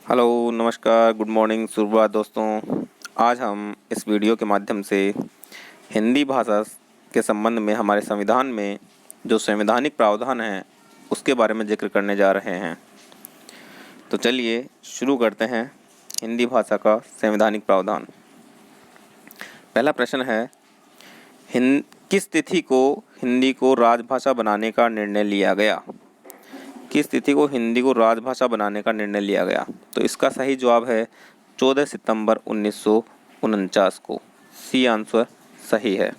Hello, नमस्कार, good morning, सुप्रभात दोस्तों। आज हम इस वीडियो के माध्यम से हिंदी भाषा के संबंध में हमारे संविधान में जो संवैधानिक प्रावधान हैं उसके बारे में जिक्र करने जा रहे हैं। तो चलिए शुरू करते हैं हिंदी भाषा का संवैधानिक प्रावधान। पहला प्रश्न है, किस तिथि को हिंदी को राजभाषा बनाने का निर्णय लिया गया? किस तिथि को हिंदी को राजभाषा बनाने का निर्णय लिया गया? तो इसका सही जवाब है 14 सितंबर 1949 को। सी आंसर सही है।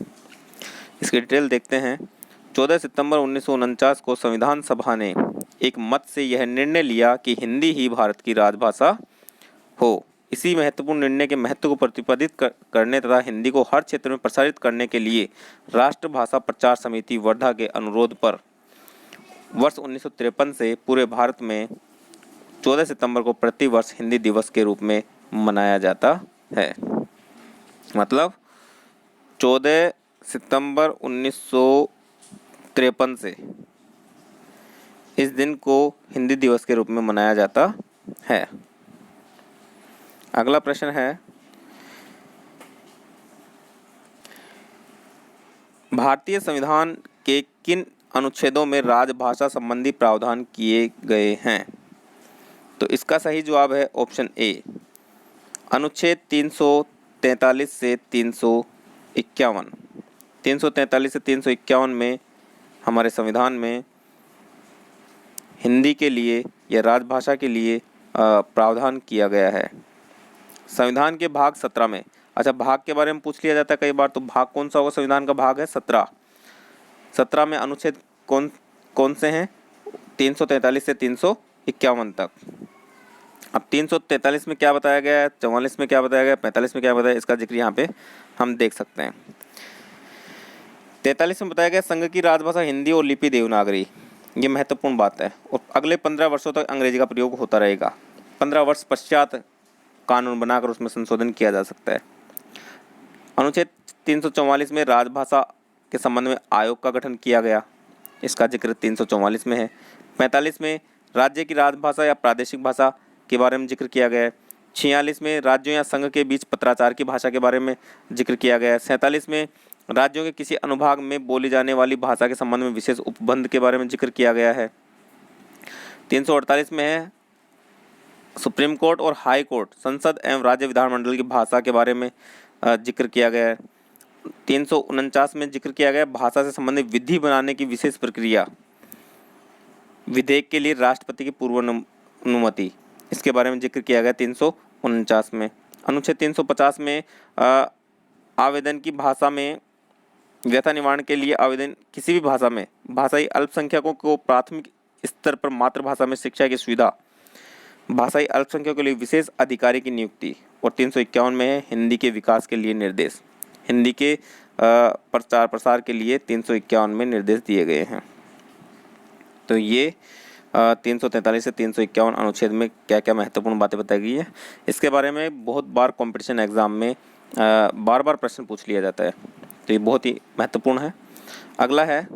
इसकी डिटेल देखते हैं। 14 सितंबर 1949 को संविधान सभा ने एक मत से यह निर्णय लिया कि हिंदी ही भारत की राजभाषा हो। इसी महत्वपूर्ण निर्णय के महत्व को प्रतिपादित करने तथा हिंदी को हर क्षेत्र में प्रसारित करने के लिए राष्ट्रभाषा प्रचार समिति वर्धा के अनुरोध पर वर्ष 1953 से पूरे भारत में 14 सितंबर को प्रतिवर्ष हिंदी दिवस के रूप में मनाया जाता है। मतलब 14 सितंबर 1953 से इस दिन को हिंदी दिवस के रूप में मनाया जाता है। अगला प्रश्न है, भारतीय संविधान के किन अनुच्छेदों में राजभाषा संबंधी प्रावधान किए गए हैं? तो इसका सही जवाब है ऑप्शन ए, अनुच्छेद 343 से 351। 343 से 351 में हमारे संविधान में हिंदी के लिए या राजभाषा के लिए प्रावधान किया गया है। संविधान के भाग 17 में, अच्छा भाग के बारे में पूछ लिया जाता है कई बार, तो भाग कौन सा होगा? संविधान का भाग है 17। 17 में अनुच्छेद कौन से हैं? 343 से 351 तक। अब 343 में क्या बताया गया है, 44 में क्या बताया गया, 45 में क्या बताया, इसका जिक्र यहाँ पे हम देख सकते हैं। 43 में बताया गया संघ की राजभाषा हिंदी और लिपि देवनागरी। ये महत्वपूर्ण बात है और अगले 15 वर्षों तक अंग्रेजी का प्रयोग होता रहेगा। 15 वर्ष पश्चात कानून बनाकर उसमें संशोधन किया जा सकता है। अनुच्छेद 344 में राजभाषा के संबंध में आयोग का गठन किया गया, इसका जिक्र 344 में है। 45 में राज्य की राजभाषा या प्रादेशिक भाषा के बारे में जिक्र किया गया है। 46 में राज्यों या संघ के बीच पत्राचार की भाषा के बारे में जिक्र किया गया है। 47 में राज्यों के किसी अनुभाग में बोली जाने वाली भाषा के संबंध में विशेष उपबंध के बारे में जिक्र किया गया है। 348 में है सुप्रीम कोर्ट और हाई कोर्ट, संसद एवं राज्य विधानमंडल की भाषा के बारे में जिक्र किया गया है। 349 में जिक्र किया गया भाषा से संबंधित विधि बनाने की विशेष प्रक्रिया, विधेयक के लिए राष्ट्रपति की पूर्व अनुमति, इसके बारे में जिक्र किया गया 349 में। अनुच्छेद 350 में आवेदन की भाषा में व्यथा निवारण के लिए आवेदन किसी भी भाषा में भाषाई अल्पसंख्यकों को प्राथमिक स्तर पर मातृभाषा में शिक्षा की सुविधा, भाषाई अल्पसंख्यकों के लिए विशेष अधिकारी की नियुक्ति, और 351 में है हिंदी के विकास के लिए निर्देश। हिंदी के प्रचार प्रसार के लिए 351 में निर्देश दिए गए हैं। तो ये 343 से 351 अनुच्छेद में क्या क्या महत्वपूर्ण बातें बताई गई है, इसके बारे में बहुत बार कंपटीशन एग्जाम में बार बार प्रश्न पूछ लिया जाता है, तो ये बहुत ही महत्वपूर्ण है। अगला है,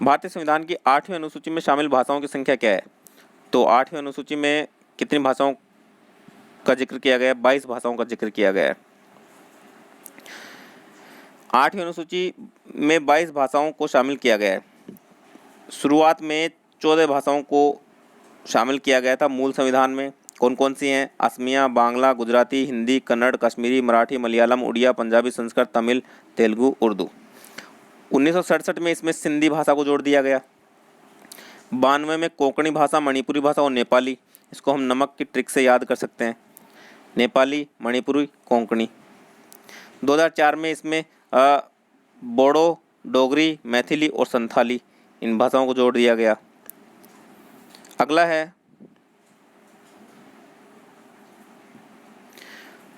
भारतीय संविधान की 8वीं अनुसूची में शामिल भाषाओं की संख्या क्या है? तो 8वीं अनुसूची में कितनी भाषाओं का जिक्र किया गया है? 22 भाषाओं का जिक्र किया गया है। 8वीं अनुसूची में 22 भाषाओं को शामिल किया गया है। शुरुआत में 14 भाषाओं को शामिल किया गया था मूल संविधान में। कौन कौन सी हैं? असमिया, बांग्ला, गुजराती, हिंदी, कन्नड़, कश्मीरी, मराठी, मलयालम, उड़िया, पंजाबी, संस्कृत, तमिल, तेलुगु, उर्दू। 1967 में इसमें सिंधी भाषा को जोड़ दिया गया। 92 में कोंकणी भाषा, मणिपुरी भाषा और नेपाली, इसको हम नमक की ट्रिक से याद कर सकते हैं, नेपाली, मणिपुरी, कोंकणी। 2004 में इसमें बोडो, डोगरी, मैथिली और संथाली, इन भाषाओं को जोड़ दिया गया। अगला है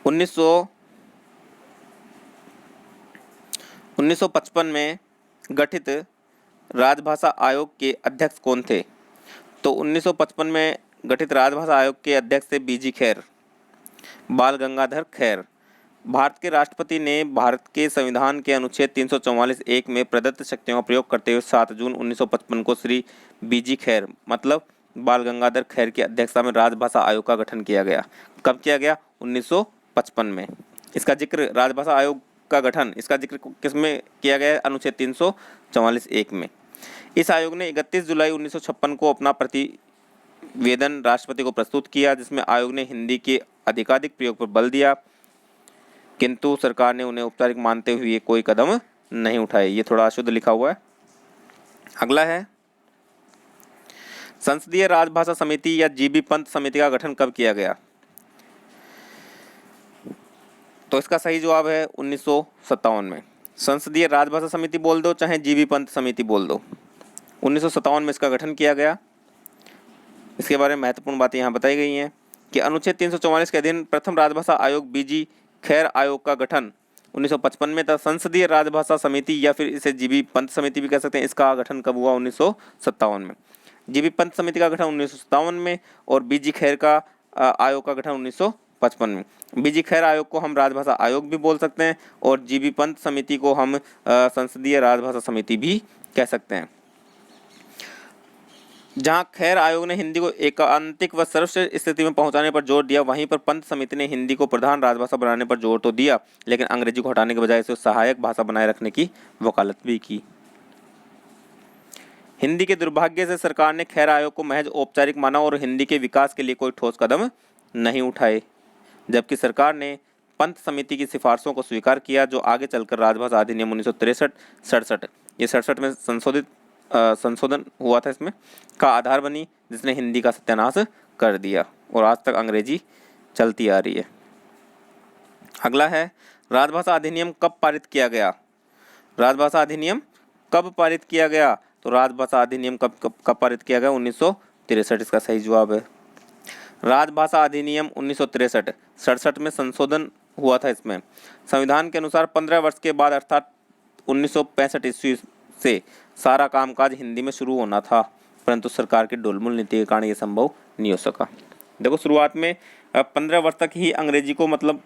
1955 में गठित राजभाषा आयोग के अध्यक्ष कौन थे? तो 1955 में गठित राजभाषा आयोग के अध्यक्ष थे बीजी खैर, बाल गंगाधर खैर। भारत के राष्ट्रपति ने भारत के संविधान के अनुच्छेद 344(1) में प्रदत्त शक्तियों का प्रयोग करते हुए 7 जून 1955 को श्री बीजी खैर मतलब बाल गंगाधर खैर की अध्यक्षता में राजभाषा आयोग का गठन किया गया। कब किया गया? 1955 में। इसका जिक्र राजभाषा आयोग का गठन इसका जिक्र किसमें किया गया? अनुच्छेद 344(1) में। इस आयोग ने 31 जुलाई 1956 को अपना प्रतिवेदन राष्ट्रपति को प्रस्तुत किया, जिसमें आयोग ने हिंदी के अधिकाधिक प्रयोग पर बल दिया, किंतु सरकार ने उन्हें औपचारिक मानते हुए कोई कदम नहीं उठाए। ये थोड़ा अशुद्ध लिखा हुआ है। अगला है, संसदीय राजभाषा समिति या जीबी पंत समिति का गठन कब किया गया? तो इसका सही जवाब है 1957 में। संसदीय राजभाषा समिति बोल दो चाहे जीबी पंत समिति बोल दो, 1957 में इसका गठन किया गया। इसके बारे में महत्वपूर्ण बातें यहाँ बताई गई हैं कि अनुच्छेद 344 के अधीन प्रथम राजभाषा आयोग बीजी खैर आयोग का गठन 1955 में था। संसदीय राजभाषा समिति या फिर इसे जीबी पंत समिति भी कह सकते हैं, इसका गठन कब हुआ? 1957 में। जीबी पंत समिति का गठन 1957 में और बीजी खैर का आयोग का गठन 1955 में। बीजी खैर आयोग को हम राजभाषा आयोग भी बोल सकते हैं और जीबी पंत समिति को हम संसदीय राजभाषा समिति भी कह सकते हैं। जहां खैर आयोग ने हिंदी को एकांतिक व सर्वश्रेष्ठ स्थिति में पहुंचाने पर जोर दिया, वहीं पर पंत समिति ने हिंदी को प्रधान राजभाषा बनाने पर जोर तो दिया, लेकिन अंग्रेजी को हटाने के बजाय इसे सहायक भाषा बनाए रखने की वकालत भी की। हिंदी के दुर्भाग्य से सरकार ने खैर आयोग को महज औपचारिक माना और हिंदी के विकास के लिए कोई ठोस कदम नहीं उठाए, जबकि सरकार ने पंत समिति की सिफारिशों को स्वीकार किया, जो आगे चलकर राजभाषा अधिनियम 1963-67 ये 67 में संशोधन हुआ था इसमें का आधार बनी, जिसने हिंदी का सत्यानाश कर दिया और आज तक अंग्रेजी चलती आ रही है। अगला है, राजभाषा अधिनियम कब पारित किया गया? राजभाषा अधिनियम कब पारित किया गया? तो राजभाषा अधिनियम कब पारित किया गया? 1963, इसका सही जवाब है। राजभाषा अधिनियम 1963 67 में संशोधन हुआ था। इसमें संविधान के अनुसार 15 वर्ष के बाद अर्थात 1965 ईस्वी से सारा कामकाज हिंदी में शुरू होना था, परंतु सरकार की ढुलमुल नीति के कारण ये संभव नहीं हो सका। देखो, शुरुआत में 15 वर्ष तक ही अंग्रेजी को मतलब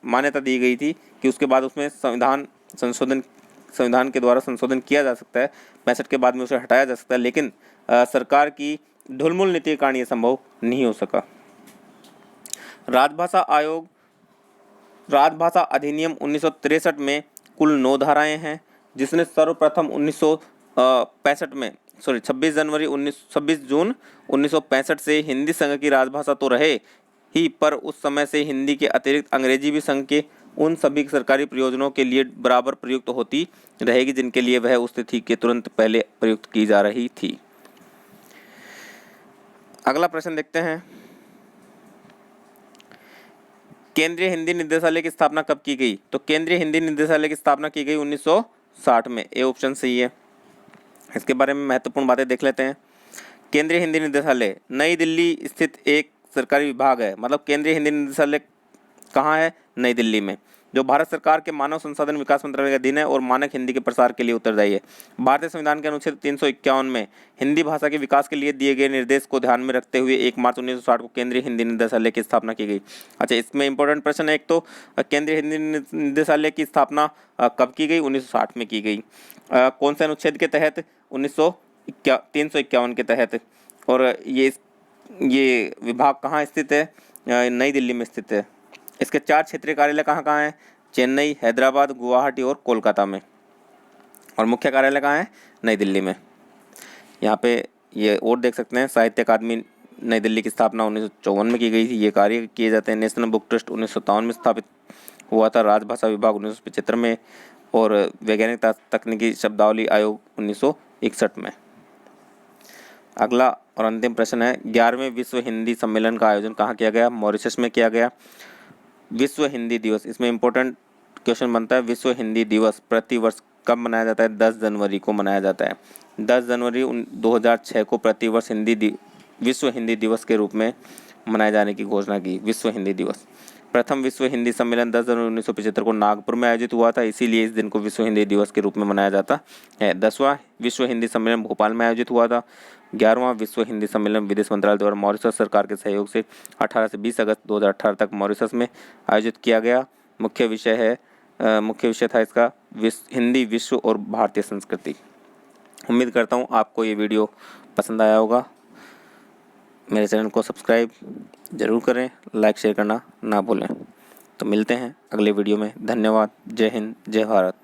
मान्यता दी गई थी कि उसके बाद उसमें संविधान के द्वारा संशोधन किया जा सकता है, 65 के बाद में उसे हटाया जा सकता है, लेकिन सरकार की ढुलमुल नीति के कारण ये संभव नहीं हो सका। राजभाषा अधिनियम 1963 में कुल 9 धाराएं हैं, जिसने सर्वप्रथम 26 जून 1965 से हिंदी संघ की राजभाषा तो रहे ही, पर उस समय से हिंदी के अतिरिक्त अंग्रेजी भी संघ के उन सभी सरकारी प्रयोजनों के लिए बराबर प्रयुक्त होती रहेगी जिनके लिए वह उस तिथि के तुरंत पहले प्रयुक्त की जा रही थी। अगला प्रश्न देखते हैं, केंद्रीय हिंदी निदेशालय की स्थापना कब की गई? तो केंद्रीय हिंदी निदेशालय की स्थापना की गई 1960 में। ए ऑप्शन सही है। इसके बारे में महत्वपूर्ण बातें देख लेते हैं। केंद्रीय हिंदी निदेशालय नई दिल्ली स्थित एक सरकारी विभाग है। मतलब केंद्रीय हिंदी निदेशालय कहाँ है? नई दिल्ली में, जो भारत सरकार के मानव संसाधन विकास मंत्रालय के अधीन है और मानक हिंदी के प्रसार के लिए उत्तरदायी है। भारतीय संविधान के अनुच्छेद 351 में हिंदी भाषा के विकास के लिए दिए गए निर्देश को ध्यान में रखते हुए 1 मार्च 1960 को केंद्रीय हिंदी निदेशालय की स्थापना की गई। अच्छा, इसमें इंपॉर्टेंट प्रश्न है एक तो, केंद्रीय हिंदी निदेशालय की स्थापना कब की गई? 1960 में की गई। कौन से अनुच्छेद के तहत? 351 के तहत। और ये विभाग कहाँ स्थित है? नई दिल्ली में स्थित है। इसके 4 क्षेत्रीय कार्यालय कहाँ कहाँ हैं? चेन्नई, हैदराबाद, गुवाहाटी और कोलकाता में। और मुख्य कार्यालय कहाँ है? नई दिल्ली में। यहाँ पे ये और देख सकते हैं, साहित्य अकादमी नई दिल्ली की स्थापना 1954 में की गई थी। ये कार्य किए जाते हैं। नेशनल बुक ट्रस्ट 1957 में स्थापित हुआ था। राजभाषा विभाग 1975 में और वैज्ञानिक तकनीकी शब्दावली आयोग 1961 में। अगला और अंतिम प्रश्न है, 11वें विश्व हिंदी सम्मेलन का आयोजन कहाँ किया गया? मॉरिशस में किया गया। विश्व हिंदी दिवस, इसमें इम्पोर्टेंट क्वेश्चन बनता है, विश्व हिंदी दिवस प्रतिवर्ष कब मनाया जाता है? 10 जनवरी को मनाया जाता है। 10 जनवरी 2006 को प्रतिवर्ष विश्व हिंदी दिवस के रूप में मनाए जाने की घोषणा की। विश्व हिंदी दिवस, प्रथम विश्व हिंदी सम्मेलन 10 जनवरी 1975 को नागपुर में आयोजित हुआ था, इसीलिए इस दिन को विश्व हिंदी दिवस के रूप में मनाया जाता है। 10वां विश्व हिंदी सम्मेलन भोपाल में आयोजित हुआ था। 11वां विश्व हिंदी सम्मेलन विदेश मंत्रालय द्वारा मॉरिशस सरकार के सहयोग से 18 से 20 अगस्त 2018 तक मॉरिशस में आयोजित किया गया। मुख्य विषय था इसका हिंदी, विश्व और भारतीय संस्कृति। उम्मीद करता हूँ आपको ये वीडियो पसंद आया होगा। मेरे चैनल को सब्सक्राइब ज़रूर करें, लाइक शेयर करना ना भूलें। तो मिलते हैं अगले वीडियो में। धन्यवाद। जय हिंद, जय भारत।